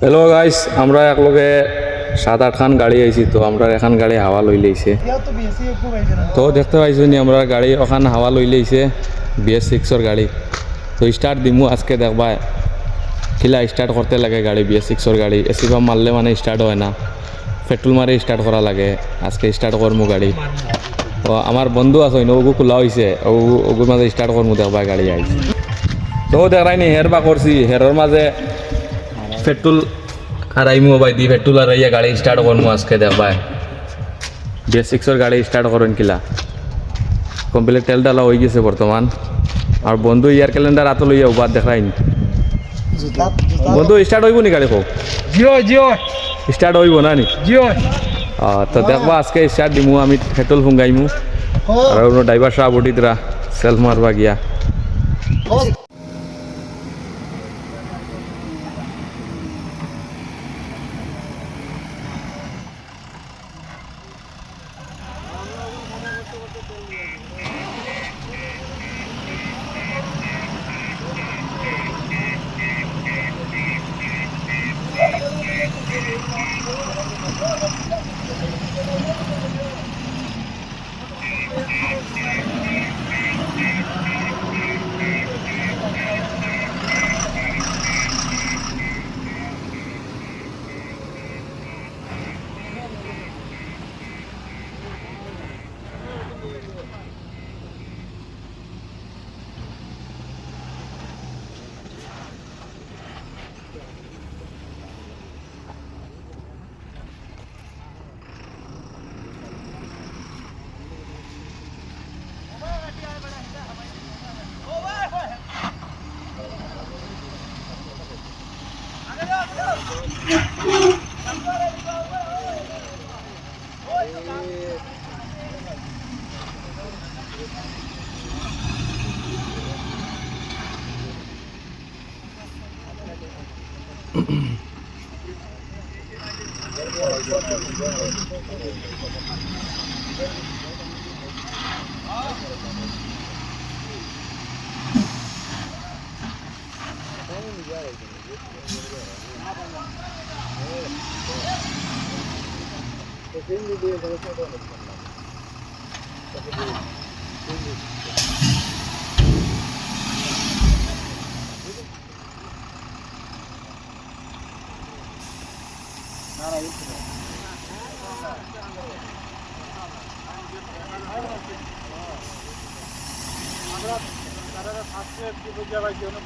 Hello guys, আমরা একলগে 7-8 খান গাড়ি আইছি। তো আমরা এখন গাড়ি হাওয়া লই লইছে। তো দেখতে পাইছো নি আমরা গাড়ি ওখান হাওয়া লই লইছে BS6 গাড়ি। তো স্টার্ট দিমু আজকে দেখবা কিলা স্টার্ট করতে লাগে গাড়ি। BS6 গাড়ি এসি পাম্প মারলে মানে স্টার্ট হয় না, পেট্রোল মারে স্টার্ট করা লাগে। আজকে স্টার্ট করমু গাড়ি। তো আমার বন্ধু আছে ওগু খোলা হয়েছে, ওগুর মাঝে স্টার্ট করমু দেখবা গাড়ি আইছে। তো দেখাইনি হের বা করছি, হেরর মাঝে পেট্রোল আর আইমু ভাই দি পেট্রোল আর আইয়া গাড়ি স্টার্ট করমু আজকে দেখবা। BS6 গাড়ি স্টার্ট করেন কিলা কমপ্লিট তেল ডালা হয়ে গেছে বর্তমান। আর বন্ধু ইয়ার ক্যালেন্ডার আতো লইয়া উবার দেখাইনি। বন্ধু স্টার্ট হইব নি গাড়ি? হোক জিও জিও স্টার্ট হইব না নি? জিও তো দেখবা আজকে স্টার্ট দিমু, আমি পেট্রোল ফুঙ্গাইমু আর ড্রাইভার সাহেব উঠিতরা সেলফ মারবা গিয়া। আমরা তারা ফার্স্টে কি বুঝা পাইছি অনেক